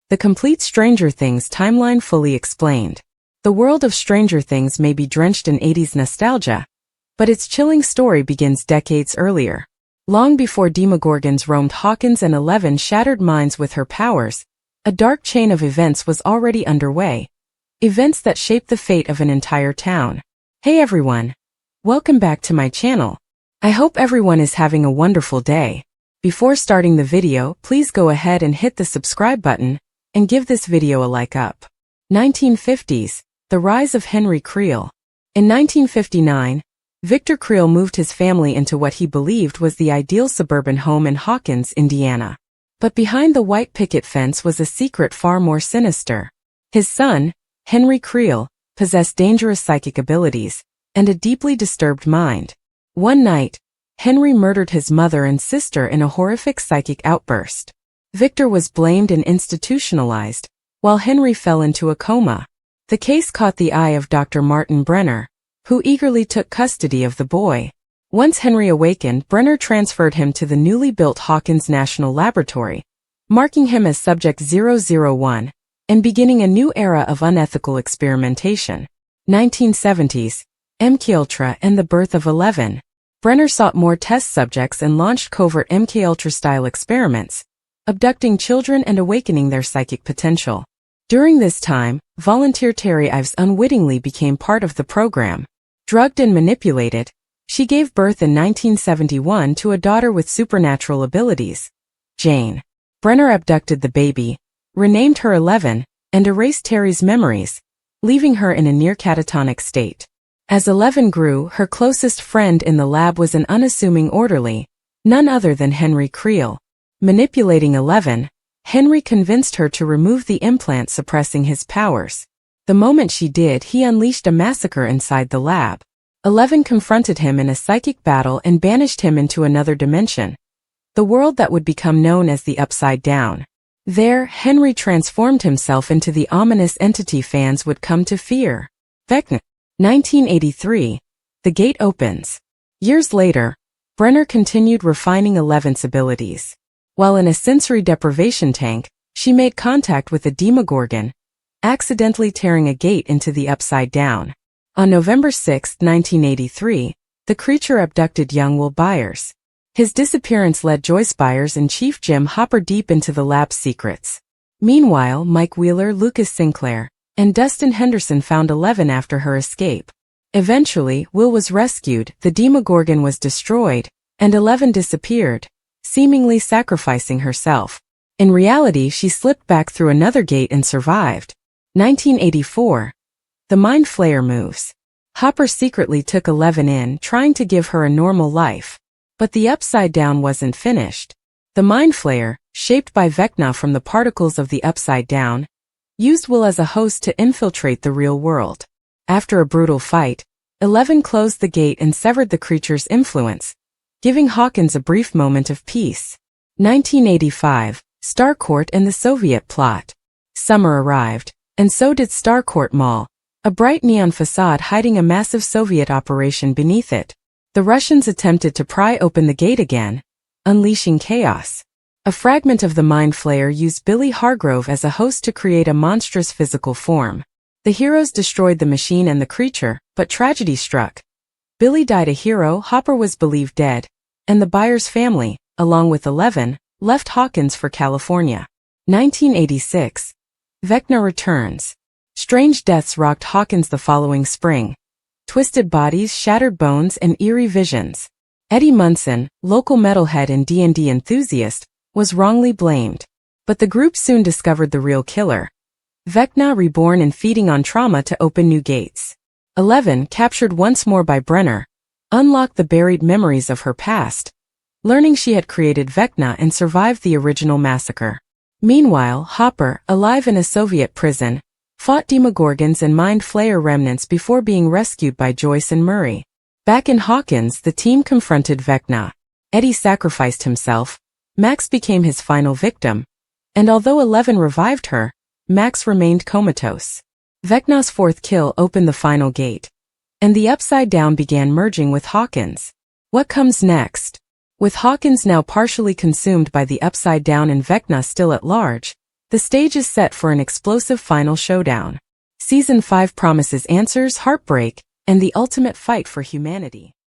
The complete Stranger Things timeline fully explained. The world of Stranger Things may be drenched in 80s nostalgia, but its chilling story begins decades earlier. Long before Demogorgons roamed Hawkins and Eleven shattered minds with her powers, a dark chain of events was already underway. Events that shaped the fate of an entire town. Hey everyone! Welcome back to my channel. I hope everyone is having a wonderful day. Before starting the video, please go ahead and hit the subscribe button and give this video a like up. 1950s, the rise of Henry Creel. In 1959, Victor Creel moved his family into what he believed was the ideal suburban home in Hawkins, Indiana. But behind the white picket fence was a secret far more sinister. His son, Henry Creel, possessed dangerous psychic abilities and a deeply disturbed mind. One night, Henry murdered his mother and sister in a horrific psychic outburst. Victor was blamed and institutionalized, while Henry fell into a coma. The case caught the eye of Dr. Martin Brenner, who eagerly took custody of the boy. Once Henry awakened, Brenner transferred him to the newly built Hawkins National Laboratory, marking him as Subject 001, and beginning a new era of unethical experimentation. 1970s, MKUltra and the birth of Eleven. Brenner sought more test subjects and launched covert MKUltra-style experiments, abducting children and awakening their psychic potential. During this time, volunteer Terry Ives unwittingly became part of the program. Drugged and manipulated, she gave birth in 1971 to a daughter with supernatural abilities, Jane. Brenner abducted the baby, renamed her Eleven, and erased Terry's memories, leaving her in a near catatonic state. As Eleven grew, her closest friend in the lab was an unassuming orderly, none other than Henry Creel. Manipulating Eleven, Henry convinced her to remove the implant suppressing his powers. The moment she did, he unleashed a massacre inside the lab. Eleven confronted him in a psychic battle and banished him into another dimension, the world that would become known as the Upside Down. There, Henry transformed himself into the ominous entity fans would come to fear. Vecna. 1983. The gate opens. Years later, Brenner continued refining Eleven's abilities. While in a sensory deprivation tank, she made contact with a Demogorgon, accidentally tearing a gate into the Upside Down. On November 6, 1983, the creature abducted young Will Byers. His disappearance led Joyce Byers and Chief Jim Hopper deep into the lab's secrets. Meanwhile, Mike Wheeler, Lucas Sinclair, and Dustin Henderson found Eleven after her escape. Eventually, Will was rescued, the Demogorgon was destroyed, and Eleven disappeared, seemingly sacrificing herself. In reality, she slipped back through another gate and survived. 1984. The Mind Flayer moves. Hopper secretly took Eleven in, trying to give her a normal life. But the Upside Down wasn't finished. The Mind Flayer, shaped by Vecna from the particles of the Upside Down, used Will as a host to infiltrate the real world. After a brutal fight, Eleven closed the gate and severed the creature's influence, giving Hawkins a brief moment of peace. 1985. Starcourt and the Soviet plot. Summer arrived, and so did Starcourt Mall, a bright neon facade hiding a massive Soviet operation beneath it. The Russians attempted to pry open the gate again, unleashing chaos. A fragment of the Mind Flayer used Billy Hargrove as a host to create a monstrous physical form. The heroes destroyed the machine and the creature, but tragedy struck. Billy died a hero, Hopper was believed dead, and the Byers family, along with Eleven, left Hawkins for California. 1986. Vecna returns. Strange deaths rocked Hawkins the following spring. Twisted bodies, shattered bones, and eerie visions. Eddie Munson, local metalhead and D&D enthusiast, was wrongly blamed. But the group soon discovered the real killer. Vecna, reborn and feeding on trauma to open new gates. Eleven, captured once more by Brenner, unlocked the buried memories of her past, learning she had created Vecna and survived the original massacre. Meanwhile, Hopper, alive in a Soviet prison, fought Demogorgons and Mind Flayer remnants before being rescued by Joyce and Murray. Back in Hawkins, the team confronted Vecna. Eddie sacrificed himself, Max became his final victim, and although Eleven revived her, Max remained comatose. Vecna's fourth kill opened the final gate, and the Upside Down began merging with Hawkins. What comes next? With Hawkins now partially consumed by the Upside Down and Vecna still at large, The stage is set for an explosive final showdown. Season 5 promises answers, heartbreak, and the ultimate fight for humanity.